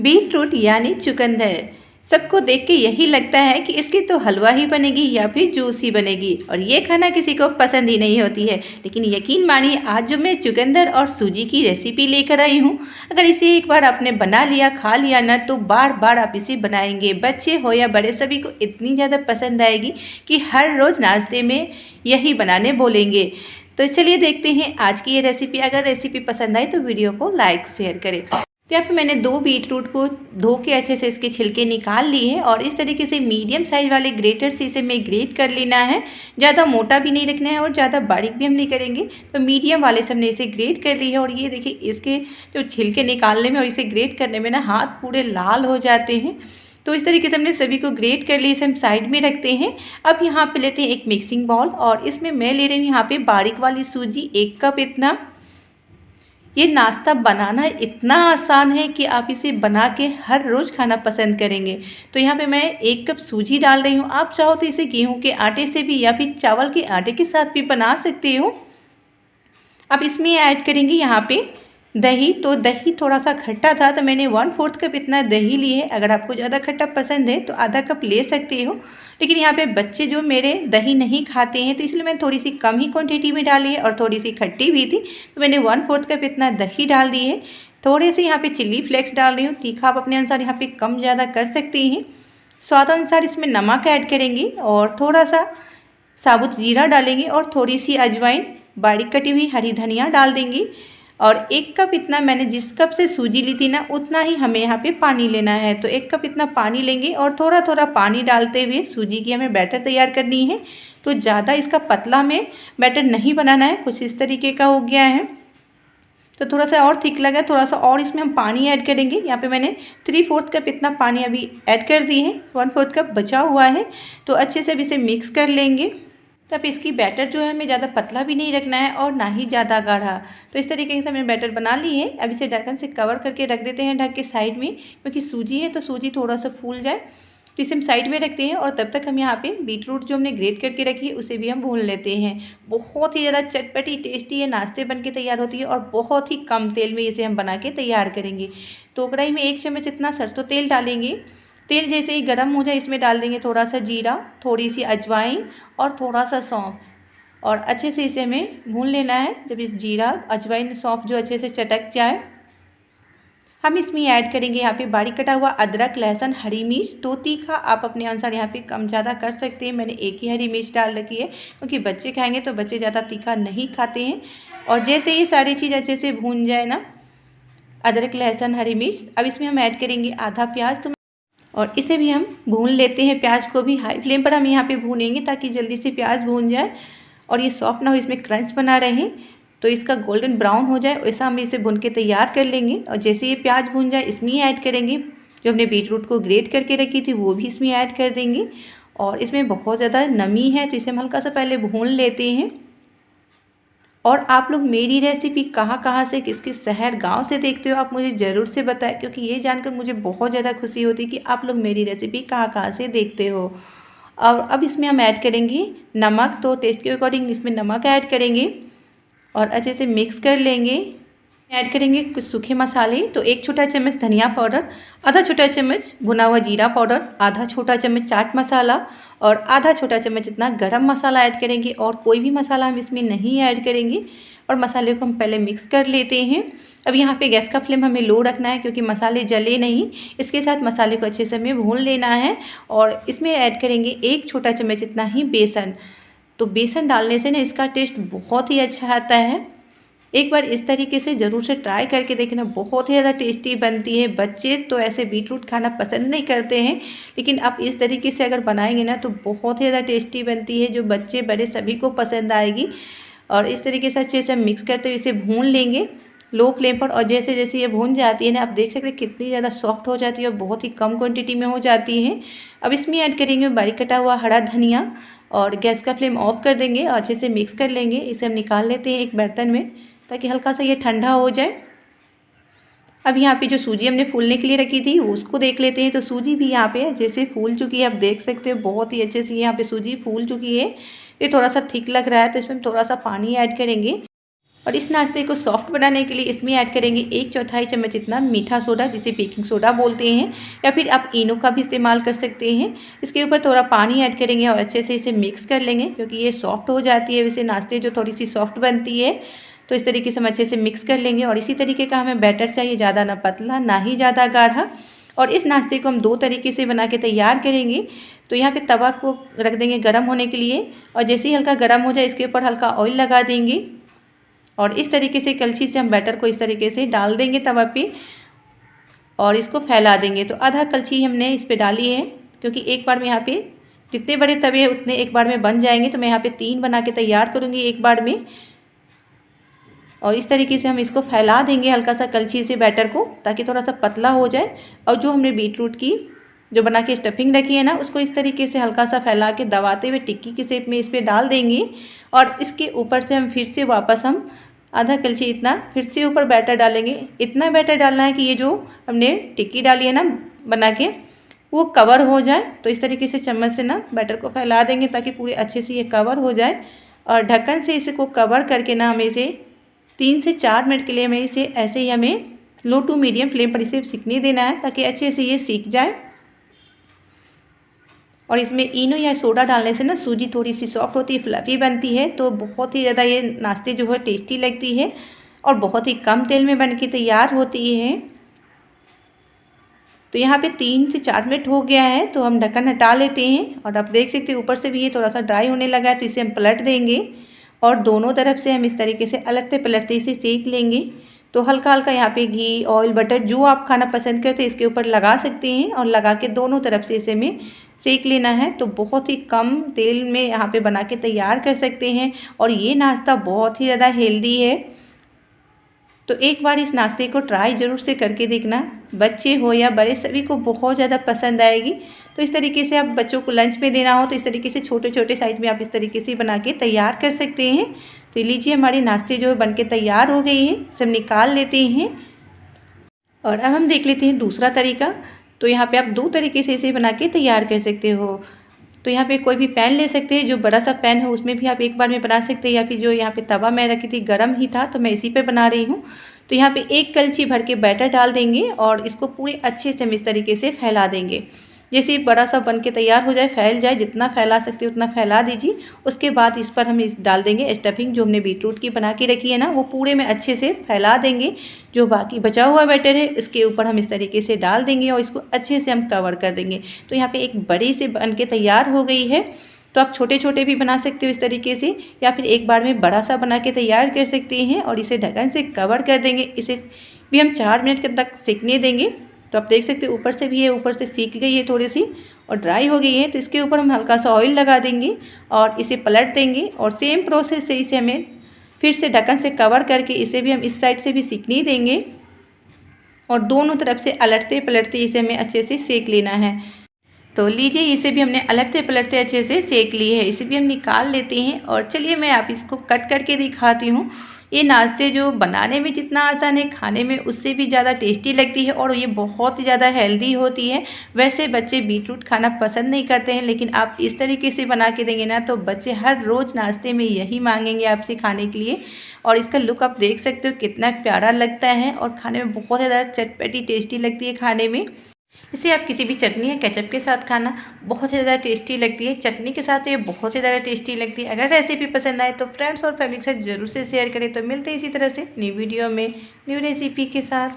Beetroot यानी चुकंदर सबको देख के यही लगता है कि इसकी तो हलवा ही बनेगी या फिर जूस ही बनेगी और ये खाना किसी को पसंद ही नहीं होती है। लेकिन यकीन मानिए आज जो मैं चुकंदर और सूजी की रेसिपी लेकर आई हूँ, अगर इसे एक बार आपने बना लिया खा लिया ना तो बार बार आप इसे बनाएंगे। बच्चे हो या बड़े सभी को इतनी ज़्यादा पसंद आएगी कि हर रोज़ नाश्ते में यही बनाने बोलेंगे। तो चलिए देखते हैं आज की ये रेसिपी। अगर रेसिपी पसंद आई तो वीडियो को लाइक शेयर करें। तो यहाँ पे मैंने 2 बीटरूट को धो के अच्छे से इसके छिलके निकाल लिए हैं और इस तरीके से मीडियम साइज़ वाले ग्रेटर से इसे मैं ग्रेट कर लेना है। ज़्यादा मोटा भी नहीं रखना है और ज़्यादा बारीक भी हम नहीं करेंगे, तो मीडियम वाले से हमने इसे ग्रेट कर ली है। और ये देखिए इसके जो छिलके निकालने में और इसे ग्रेट करने में ना हाथ पूरे लाल हो जाते हैं। तो इस तरीके से हमने सभी को ग्रेट कर लिए, इसे हम साइड में रखते हैं। अब यहाँ पे लेते हैं एक मिक्सिंग बाउल और इसमें मैं ले रही हूँ यहाँ पे बारीक वाली सूजी 1 कप इतना। ये नाश्ता बनाना इतना आसान है कि आप इसे बना के हर रोज़ खाना पसंद करेंगे। तो यहाँ पे मैं 1 कप सूजी डाल रही हूँ। आप चाहो तो इसे गेहूं के आटे से भी या फिर चावल के आटे के साथ भी बना सकते हो। अब इसमें ऐड करेंगे यहाँ पे दही। तो दही थोड़ा सा खट्टा था तो मैंने 1/4 कप इतना दही ली है। अगर आपको ज़्यादा खट्टा पसंद है तो आधा कप ले सकते हो, लेकिन यहाँ पे बच्चे जो मेरे दही नहीं खाते हैं तो इसलिए मैंने थोड़ी सी कम ही क्वांटिटी में डाली है और थोड़ी सी खट्टी भी थी तो मैंने 1/4 कप इतना दही डाल दी है। थोड़े से यहाँ पे चिल्ली फ्लेक्स डाल रही हूँ। तीखा आप अपने अनुसार यहाँ पे कम ज़्यादा कर सकते हैं। स्वाद अनुसार इसमें नमक ऐड करेंगे और थोड़ा सा साबुत जीरा डालेंगे और थोड़ी सी अजवाइन, बारीक कटी हुई हरी धनिया डाल देंगी। और 1 कप इतना मैंने जिस कप से सूजी ली थी ना उतना ही हमें यहाँ पे पानी लेना है। तो 1 कप इतना पानी लेंगे और थोड़ा थोड़ा पानी डालते हुए सूजी की हमें बैटर तैयार करनी है। तो ज़्यादा इसका पतला हमें बैटर नहीं बनाना है, कुछ इस तरीके का हो गया है। तो थोड़ा सा और थिक लगा, थोड़ा सा और इसमें हम पानी ऐड करेंगे। यहाँ पे मैंने 3/4 कप इतना पानी अभी ऐड कर दी है, 1/4 कप बचा हुआ है। तो अच्छे से अब इसे मिक्स कर लेंगे। तो अब इसकी बैटर जो है हमें ज़्यादा पतला भी नहीं रखना है और ना ही ज़्यादा गाढ़ा। तो इस तरीके से हमने बैटर बना ली है। अब इसे ढक्कन से कवर करके रख देते हैं ढक के साइड में, क्योंकि सूजी है तो सूजी थोड़ा सा फूल जाए। तो इसे हम साइड में रखते हैं और तब तक हम यहाँ पे बीटरूट जो हमने ग्रेट करके रखी है उसे भी हम भून लेते हैं। बहुत ही ज़्यादा चटपटी टेस्टी ये नाश्ते बन के तैयार होती है और बहुत ही कम तेल में इसे हम बना के तैयार करेंगे। तो कढ़ाई में 1 चम्मच इतना सरसों तेल डालेंगे। तेल जैसे ही गर्म हो जाए इसमें डाल देंगे थोड़ा सा जीरा, थोड़ी सी अजवाइन और थोड़ा सा सौंफ और अच्छे से इसे हमें भून लेना है। जब इस जीरा अजवाइन सौंफ जो अच्छे से चटक जाए हम इसमें ऐड करेंगे यहाँ पे बारीक कटा हुआ अदरक, लहसुन, हरी मिर्च। तो तीखा आप अपने अनुसार यहाँ पे कम ज़्यादा कर सकते हैं। मैंने 1 ही हरी मिर्च डाल रखी है क्योंकि बच्चे खाएंगे तो बच्चे ज़्यादा तीखा नहीं खाते हैं। और जैसे ये सारी चीज़ अच्छे से भून जाए ना, अदरक, लहसुन, हरी मिर्च, अब इसमें हम ऐड करेंगे आधा प्याज और इसे भी हम भून लेते हैं। प्याज को भी हाई फ्लेम पर हम यहाँ पे भूनेंगे ताकि जल्दी से प्याज भून जाए और ये सॉफ्ट ना हो, इसमें क्रंच बना रहे। तो इसका गोल्डन ब्राउन हो जाए वैसा हम इसे भून के तैयार कर लेंगे। और जैसे ये प्याज भून जाए इसमें ऐड करेंगे जो हमने बीटरूट को ग्रेट करके रखी थी वो भी इसमें ऐड कर देंगे। और इसमें बहुत ज़्यादा नमी है तो इसे हम हल्का सा पहले भून लेते हैं। और आप लोग मेरी रेसिपी कहाँ से, किस किस शहर गांव से देखते हो आप मुझे ज़रूर से बताएं, क्योंकि ये जानकर मुझे बहुत ज़्यादा खुशी होती है कि आप लोग मेरी रेसिपी कहाँ से देखते हो। और अब इसमें हम ऐड करेंगे नमक। तो टेस्ट के अकॉर्डिंग इसमें नमक ऐड करेंगे और अच्छे से मिक्स कर लेंगे। ऐड करेंगे कुछ सूखे मसाले। तो 1 छोटा चम्मच धनिया पाउडर, आधा छोटा चम्मच भुना हुआ जीरा पाउडर, आधा छोटा चम्मच चाट मसाला और आधा छोटा चम्मच इतना गरम मसाला ऐड करेंगे। और कोई भी मसाला हम इसमें नहीं ऐड करेंगे और मसाले को हम पहले मिक्स कर लेते हैं। अब यहाँ पे गैस का फ्लेम हमें लो रखना है क्योंकि मसाले जले नहीं। इसके साथ मसाले को अच्छे से हमें भून लेना है और इसमें ऐड करेंगे 1 छोटा चम्मच इतना ही बेसन। तो बेसन डालने से ना इसका टेस्ट बहुत ही अच्छा आता है। एक बार इस तरीके से ज़रूर से ट्राई करके देखना, बहुत ही ज़्यादा टेस्टी बनती है। बच्चे तो ऐसे बीटरूट खाना पसंद नहीं करते हैं, लेकिन आप इस तरीके से अगर बनाएंगे ना तो बहुत ही ज़्यादा टेस्टी बनती है, जो बच्चे बड़े सभी को पसंद आएगी। और इस तरीके से अच्छे से हम मिक्स करते हुए इसे भून लेंगे लो फ्लेम पर। और जैसे जैसे ये भून जाती है ना, आप देख सकते हैं कितनी ज़्यादा सॉफ्ट हो जाती है और बहुत ही कम क्वान्टिटी में हो जाती है। अब इसमें ऐड करेंगे बारीक कटा हुआ हरा धनिया और गैस का फ्लेम ऑफ कर देंगे और अच्छे से मिक्स कर लेंगे। इसे हम निकाल लेते हैं एक बर्तन में ताकि हल्का सा ये ठंडा हो जाए। अब यहाँ पे जो सूजी हमने फूलने के लिए रखी थी उसको देख लेते हैं। तो सूजी भी यहाँ पे जैसे फूल चुकी है, आप देख सकते हो बहुत ही अच्छे से यहाँ पे सूजी फूल चुकी है। ये थोड़ा सा थिक लग रहा है तो इसमें थोड़ा सा पानी ऐड करेंगे और इस नाश्ते को सॉफ्ट बनाने के लिए इसमें ऐड करेंगे 1/4 चम्मच इतना मीठा सोडा, जिसे बेकिंग सोडा बोलते हैं, या फिर आप इनो का भी इस्तेमाल कर सकते हैं। इसके ऊपर थोड़ा पानी ऐड करेंगे और अच्छे से इसे मिक्स कर लेंगे, क्योंकि ये सॉफ्ट हो जाती है वैसे नाश्ते जो थोड़ी सी सॉफ्ट बनती है। तो इस तरीके से हम अच्छे से मिक्स कर लेंगे और इसी तरीके का हमें बैटर चाहिए, ज़्यादा ना पतला ना ही ज़्यादा गाढ़ा। और इस नाश्ते को हम 2 तरीके से बना के तैयार करेंगे। तो यहाँ पे तवा को रख देंगे गर्म होने के लिए, और जैसे ही हल्का गर्म हो जाए इसके ऊपर हल्का ऑयल लगा देंगे और इस तरीके से कलछी से हम बैटर को इस तरीके से डाल देंगे तवा पे और इसको फैला देंगे। तो आधा कलछी हमने इस पे डाली है, क्योंकि एक बार में यहाँ पे जितने बड़े तवे हैं उतने एक बार में बन जाएंगे। तो मैं यहाँ पे 3 बना के तैयार करूँगी एक बार में। और इस तरीके से हम इसको फैला देंगे हल्का सा कलछी से बैटर को, ताकि थोड़ा सा पतला हो जाए। और जो हमने बीटरूट की जो बना के स्टफिंग रखी है ना, उसको इस तरीके से हल्का सा फैला के दबाते हुए टिक्की की शेप में इस पर डाल देंगे। और इसके ऊपर से हम फिर से वापस हम आधा कलछी इतना फिर से ऊपर बैटर डालेंगे। इतना बैटर डालना है कि ये जो हमने टिक्की डाली है ना बना के, वो कवर हो जाए। तो इस तरीके से चम्मच से ना बैटर को फैला देंगे ताकि पूरे अच्छे से ये कवर हो जाए। और ढक्कन से इसे को कवर करके ना हमें इसे 3 से 4 मिनट के लिए हमें इसे ऐसे ही हमें लो टू मीडियम फ्लेम पर इसे सीखने देना है, ताकि अच्छे से ये सीख जाए। और इसमें इनो या सोडा डालने से ना सूजी थोड़ी सी सॉफ्ट होती है, फ्लफ़ी बनती है, तो बहुत ही ज़्यादा ये नाश्ते जो है टेस्टी लगती है और बहुत ही कम तेल में बन के तैयार होती है। तो यहाँ पे 3 से 4 मिनट हो गया है, तो हम ढक्कन हटा लेते हैं। और आप देख सकते हैं ऊपर से भी ये थोड़ा सा ड्राई होने लगा है, तो इसे हम पलट देंगे और दोनों तरफ से हम इस तरीके से अलगते पलटते इसे सेक लेंगे। तो हल्का हल्का यहाँ पे घी, ऑयल, बटर जो आप खाना पसंद करते हैं इसके ऊपर लगा सकते हैं और लगा के दोनों तरफ से इसे हमें सेक लेना है। तो बहुत ही कम तेल में यहाँ पे बना के तैयार कर सकते हैं और ये नाश्ता बहुत ही ज़्यादा हेल्दी है। तो एक बार इस नाश्ते को ट्राई ज़रूर से करके देखना, बच्चे हो या बड़े सभी को बहुत ज़्यादा पसंद आएगी। तो इस तरीके से आप बच्चों को लंच में देना हो तो इस तरीके से छोटे छोटे साइज में आप इस तरीके से बना के तैयार कर सकते हैं। तो लीजिए हमारे नाश्ते जो है बन के तैयार हो गई है, सब निकाल लेते हैं। और अब हम देख लेते हैं दूसरा तरीका। तो यहाँ पे आप 2 तरीके से इसे बना के तैयार कर सकते हो। तो यहाँ पे कोई भी पैन ले सकते हैं, जो बड़ा सा पैन है उसमें भी आप एक बार में बना सकते हैं, या फिर जो यहाँ पे तवा मैं रखी थी गर्म ही था तो मैं इसी पे बना रही हूँ। तो यहाँ पे 1 कलछी भर के बैटर डाल देंगे और इसको पूरे अच्छे से हम इस तरीके से फैला देंगे। जैसे बड़ा सा बन के तैयार हो जाए, फैल जाए, जितना फैला सकते हो उतना फैला दीजिए। उसके बाद इस पर हम इस डाल देंगे स्टफिंग जो हमने बीटरूट की बना के रखी है ना, वो पूरे में अच्छे से फैला देंगे। जो बाकी बचा हुआ बैटर है इसके ऊपर हम इस तरीके से डाल देंगे और इसको अच्छे से हम कवर कर देंगे। तो यहाँ पे एक बड़ी से बन के तैयार हो गई है। तो आप छोटे छोटे भी बना सकते हो इस तरीके से, या फिर एक बार में बड़ा सा बना के तैयार कर सकते हैं और इसे ढक्कन से कवर कर देंगे। इसे भी हम 4 मिनट तक सेकने देंगे। तो आप देख सकते हो ऊपर से भी है, ऊपर से सीख गई है थोड़ी सी और ड्राई हो गई है। तो इसके ऊपर हम हल्का सा ऑयल लगा देंगे और इसे पलट देंगे और सेम प्रोसेस से इसे हमें फिर से ढक्कन से कवर करके इसे भी हम इस साइड से भी सीखने देंगे और दोनों तरफ से अलटते पलटते इसे हमें अच्छे से सेक लेना है। तो लीजिए इसे भी हमने अलटते पलटते अच्छे से सेक ली है, इसे भी हम निकाल लेते हैं। और चलिए मैं आप इसको कट करके दिखाती हूँ। ये नाश्ते जो बनाने में जितना आसान है, खाने में उससे भी ज़्यादा टेस्टी लगती है और ये बहुत ही ज़्यादा हेल्दी होती है। वैसे बच्चे बीटरूट खाना पसंद नहीं करते हैं, लेकिन आप इस तरीके से बना के देंगे ना तो बच्चे हर रोज़ नाश्ते में यही मांगेंगे आपसे खाने के लिए। और इसका लुक आप देख सकते हो कितना प्यारा लगता है और खाने में बहुत ज़्यादा चटपटी टेस्टी लगती है खाने में। इसे आप किसी भी चटनी या केचप के साथ खाना बहुत ही ज़्यादा टेस्टी लगती है। चटनी के साथ ये बहुत ही ज़्यादा टेस्टी लगती है। अगर रेसिपी पसंद आए तो फ्रेंड्स और फैमिली के साथ ज़रूर से शेयर करें। तो मिलते हैं इसी तरह से न्यू वीडियो में न्यू रेसिपी के साथ।